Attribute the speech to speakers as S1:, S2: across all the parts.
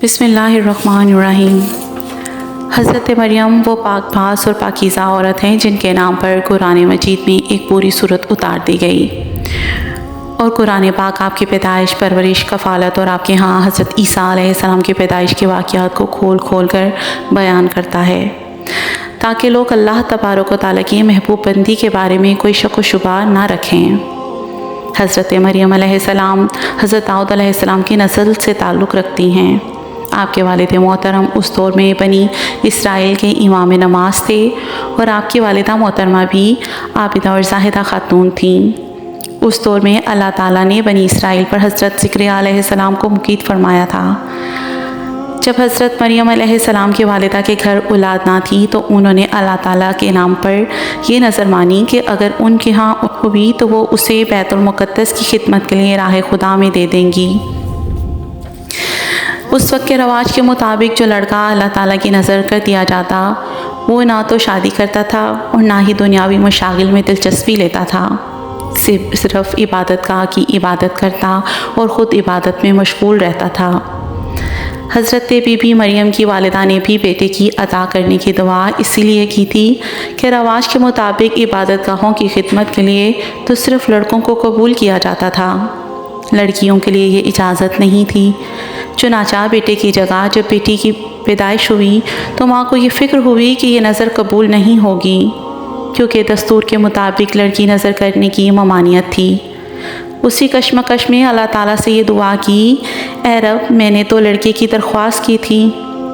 S1: बिस्मिल्लाहिर्रहमानिर्रहीम। हज़रत मरियम वो पाक बाज़ और पाकीज़ा औरत हैं जिनके नाम पर कुरान मजीद में एक पूरी सूरत उतार दी गई। और कुरान पाक आपकी पैदाइश, परवरिश, कफ़ालत और आपके यहाँ हज़रत ईसा अलैहिस्सलाम की पैदाइश के वाक़यात को खोल खोल कर बयान करता है, ताकि लोग अल्लाह तबारक व तआला की महबूब बंदी के बारे में कोई शक व शुबा ना रखें। हज़रत मरियम अलैहिस्सलाम हज़रत दाऊद अलैहिस्सलाम की नस्ल से ताल्लुक़ रखती हैं। आपके वालिद मोहतरम उस दौर में बनी इसराइल के इमाम नमाज थे और आपकी वालिदा मोहतरमा भी आबिदा और ज़ाहिदा खातून थीं। उस दौर में अल्लाह ताला ने बनी इसराइल पर हज़रत ज़करिया अलैहिस्सलाम को मुक़ीद फरमाया था। जब हज़रत मरियम अलैहिस्सलाम की वालिदा के घर औलाद ना थी तो उन्होंने अल्लाह ताला के नाम पर ये नज़र मानी कि अगर उनके यहाँ हुई तो वो उसे बैतुल मुक़द्दस की खिदमत के लिए राह खुदा में दे देंगी। उस वक्त के रवाज के मुताबिक जो लड़का अल्लाह ताला की नज़र कर दिया जाता वो ना तो शादी करता था और ना ही दुनियावी मशागिल में दिलचस्पी लेता था। सिर्फ इबादत गाह की इबादत करता और ख़ुद इबादत में मशगूल रहता था। हज़रत बीबी मरियम की वालिदा ने भी बेटे की अता करने की दुआ इसीलिए की थी कि रवाज के मुताबिक इबादत गाहों की खिदमत के लिए तो सिर्फ़ लड़कों को कबूल किया जाता था, लड़कियों के लिए ये इजाज़त नहीं थी। चुनाचा बेटे की जगह जब बेटी की पैदाइश हुई तो माँ को ये फ़िक्र हुई कि ये नज़र कबूल नहीं होगी, क्योंकि दस्तूर के मुताबिक लड़की नज़र करने की ममानियत थी। उसी कश्मकश में अल्लाह ताला से ये दुआ की, ऐ रब, मैंने तो लड़के की दरख्वास्त की थी,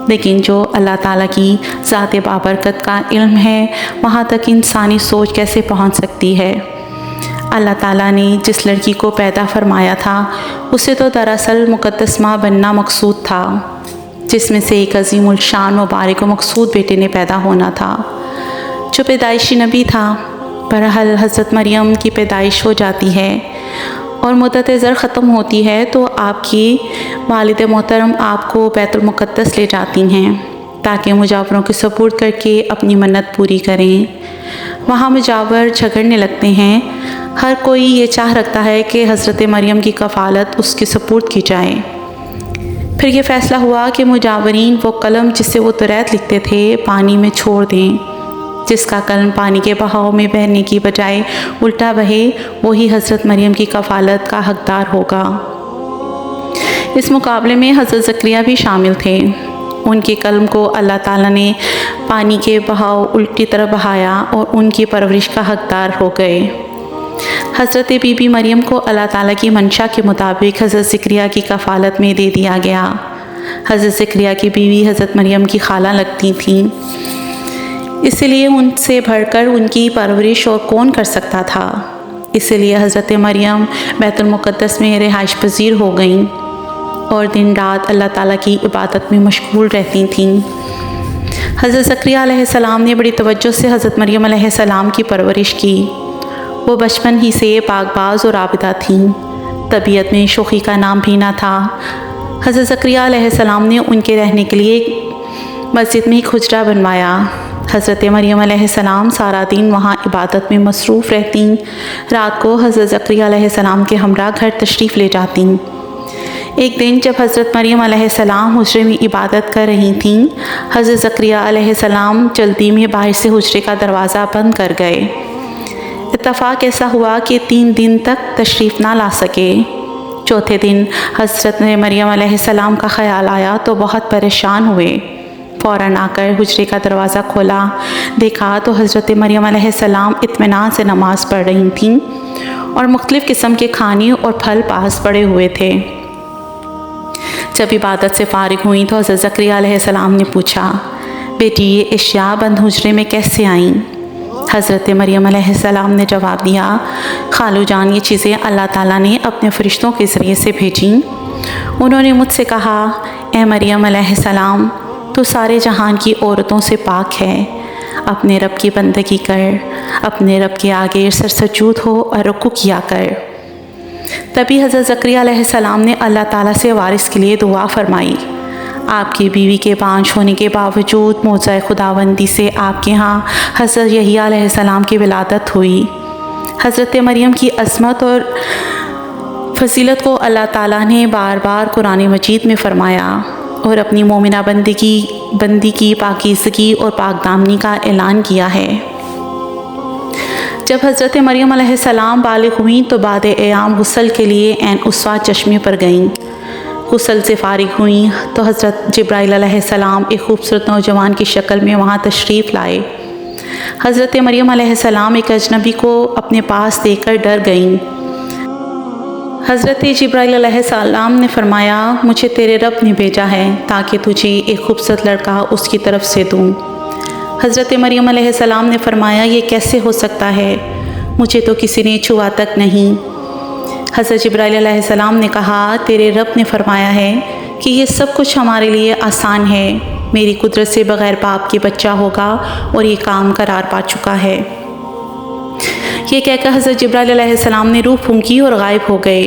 S1: लेकिन जो अल्लाह ताला की ज़ात बाबरकत का इल्म है वहाँ तक इंसानी सोच कैसे पहुँच सकती है। अल्लाह ताला ने जिस लड़की को पैदा फरमाया था उसे तो दरअसल मुक़द्दस माँ बनना मकसूद था, जिसमें से एक अज़ीमुल शान मुबारक व मकसूद बेटे ने पैदा होना था जो पैदाइशी नबी था। बहरहाल हज़रत मरियम की पैदाइश हो जाती है और मुद्दत ज़र ख़त्म होती है तो आपकी वालिद मोहतरम आपको बैतुल मुक़द्दस ले जाती हैं ताकि मुजावरों के सपुर्द करके अपनी मन्नत पूरी करें। वहाँ मुजावर झगड़ने लगते हैं। हर कोई ये चाह रखता है कि हज़रत मरियम की कफ़ालत उसके सपुर्द की जाए। फिर ये फ़ैसला हुआ कि मुजावरीन वो कलम जिससे वो तुरैत लिखते थे पानी में छोड़ दें। जिसका कलम पानी के बहाव में बहने की बजाय उल्टा बहे वही हज़रत मरियम की कफ़ालत का हकदार होगा। इस मुकाबले में हज़रत ज़करिया भी शामिल थे। उनके कलम को अल्लाह ताला ने पानी के बहाव उल्टी तरफ बहाया और उनकी परवरिश का हकदार हो गए। हज़रत बीबी मरियम को अल्लाह ताला की मंशा के मुताबिक हज़रत ज़करिया की कफ़ालत में दे दिया गया। हज़रत ज़करिया की बीवी हज़रत मरियम की खाला लगती थीं, इसलिए उनसे बढ़कर उनकी परवरिश और कौन कर सकता था। इसलिए हज़रत मरियम बैतुल मुक़द्दस में रिहाइश पज़ीर हो गईं और दिन रात अल्लाह ताला की इबादत में मशगूल रहती थीं। हज़रत ज़करिया अलैहिस्सलाम ने बड़ी तवज्जो से हज़रत मरियम अलैहिस्सलाम की परवरिश की। वो बचपन ही से पाकबाज़ और आबिदा थीं, तबीयत में शोखी का नाम भी ना था। हज़रत ज़करिया अलैहिस्सलाम ने उनके रहने के लिए मस्जिद में एक हुजरा बनवाया। हज़रत मरियम अलैहिस्सलाम सारा दिन वहाँ इबादत में मसरूफ़ रहती। रात को हज़रत ज़करिया अलैहिस्सलाम के हमरा घर तशरीफ़ ले जाती। एक दिन जब हज़रत मरियम अलैहिस्सलाम हुजरे में इबादत कर रही थीं, हज़रत ज़करिया अलैहिस्सलाम जल्दी में बाहर से हुजरे का दरवाज़ा बंद कर गए। इत्तफ़ाक़ ऐसा हुआ कि 3 दिन तक तशरीफ़ ना ला सके। चौथे दिन हज़रत मरियम अलैहिस्सलाम का ख़याल आया तो बहुत परेशान हुए। फ़ौरन आकर हुजरे का दरवाज़ा खोला, देखा तो हज़रत मरियम अलैहिस्सलाम इत्मीनान से नमाज़ पढ़ रही थीं और मुख्तलिफ़ किस्म के खाने और फल पास पड़े हुए थे। जब इबादत से फ़ारिग हुई तो हज़रत ज़करिया अलैहिस्सलाम ने पूछा, बेटी ये अशिया बंद हुजरे में कैसे आईं? हज़रत मरियम अलैहिस्सलाम ने जवाब दिया, खालू जान, ये चीज़ें अल्लाह ताला ने अपने फ़रिश्तों के ज़रिए से भेजीं। उन्होंने मुझसे कहा, ए मरियम अलैहिस्सलाम, तो सारे जहान की औरतों से पाक है। अपने रब की बंदगी कर, अपने रब के आगे सरसजूद हो और रुकू किया कर। तभी हज़रत ज़करिया अलैहिस्सलाम ने अल्लाह ताला से वारिस के लिए दुआ फरमाई। आपकी बीवी के बांझ होने के बावजूद मौज़ा खुदावंदी से आपके यहाँ हज़रत यहिया अलैहिस्सलाम की विलादत हुई। हज़रत मरियम की अज़मत और फजीलत को अल्लाह ताला ने बार बार कुरान मजीद में फ़रमाया اور اپنی مومنہ بندی کی پاکیزگی اور پاک دامنی کا اعلان کیا ہے۔ جب حضرت مریم علیہ السلام بالغ ہوئیں تو بعد ایام غسل کے لیے عین اسوہ چشمے پر گئیں۔ غسل سے فارغ ہوئیں تو حضرت جبرائیل علیہ السلام ایک خوبصورت نوجوان کی شکل میں وہاں تشریف لائے۔ حضرت مریم علیہ السلام ایک اجنبی کو اپنے پاس دیکھ کر ڈر گئیں۔ حضرت جبرائیل علیہ السلام نے فرمایا، مجھے تیرے رب نے بھیجا ہے تاکہ تجھے ایک خوبصورت لڑکا اس کی طرف سے دوں۔ حضرت مریم علیہ السلام نے فرمایا، یہ کیسے ہو سکتا ہے؟ مجھے تو کسی نے چھوا تک نہیں۔ حضرت جبرائیل علیہ السلام نے کہا، تیرے رب نے فرمایا ہے کہ یہ سب کچھ ہمارے لیے آسان ہے، میری قدرت سے بغیر باپ کے بچہ ہوگا اور یہ کام قرار پا چکا ہے۔ یہ کہہ کر حضرت جبرائیل علیہ السلام نے روح پھونکی اور غائب ہو گئے۔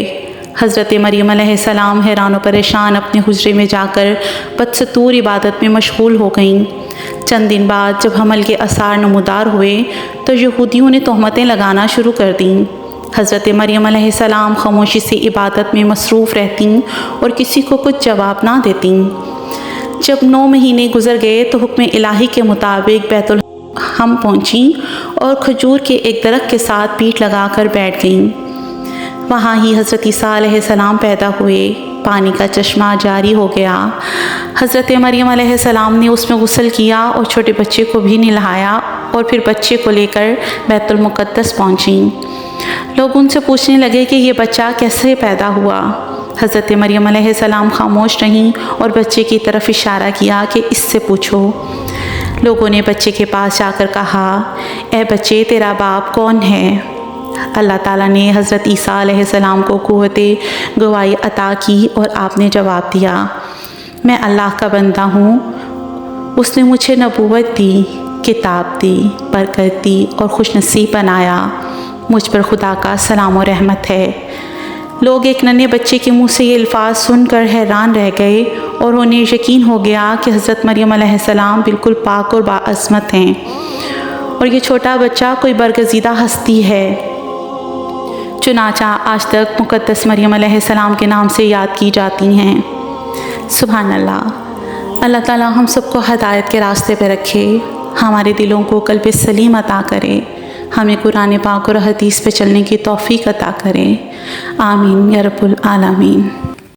S1: حضرت مریم علیہ السلام حیران و پریشان اپنے حجرے میں جا کر بدستور عبادت میں مشغول ہو گئیں۔ چند دن بعد جب حمل کے آثار نمودار ہوئے تو یہودیوں نے تہمتیں لگانا شروع کر دیں۔ حضرت مریم علیہ السلام خاموشی سے عبادت میں مصروف رہتیں اور کسی کو کچھ جواب نہ دیتیں۔ جب 9 مہینے گزر گئے تو حکم الہی کے مطابق بیت الحم پہنچیں اور کھجور کے ایک درخت کے ساتھ پیٹھ لگا کر بیٹھ گئیں۔ وہاں ہی حضرت عیسیٰ علیہ السلام پیدا ہوئے، پانی کا چشمہ جاری ہو گیا۔ حضرت مریم علیہ السلام نے اس میں غسل کیا اور چھوٹے بچے کو بھی نہلایا اور پھر بچے کو لے کر بیت المقدس پہنچیں۔ لوگ ان سے پوچھنے لگے کہ یہ بچہ کیسے پیدا ہوا؟ حضرت مریم علیہ السلام خاموش رہیں اور بچے کی طرف اشارہ کیا کہ اس سے پوچھو۔ لوگوں نے بچے کے پاس جا کر کہا، اے بچے، تیرا باپ کون ہے؟ اللہ تعالیٰ نے حضرت عیسیٰ علیہ السلام کو قوت گواہی عطا کی اور آپ نے جواب دیا، میں اللہ کا بندہ ہوں، اس نے مجھے نبوت دی، کتاب دی، برکت دی اور خوش نصیب بنایا، مجھ پر خدا کا سلام و رحمت ہے۔ لوگ ایک ننھے بچے کے منہ سے یہ الفاظ سن کر حیران رہ گئے اور انہیں یقین ہو گیا کہ حضرت مریم علیہ السلام بالکل پاک اور باعظمت ہیں اور یہ چھوٹا بچہ کوئی برگزیدہ ہستی ہے۔ چنانچہ آج تک مقدس مریم علیہ السلام کے نام سے یاد کی جاتی ہیں۔ سبحان اللہ۔ اللہ تعالیٰ ہم سب کو ہدایت کے راستے پہ رکھے، ہمارے دلوں کو قلب سلیم عطا کرے، ہمیں قرآن پاک اور حدیث پہ چلنے کی توفیق عطا کرے۔ آمین یا رب العالمین۔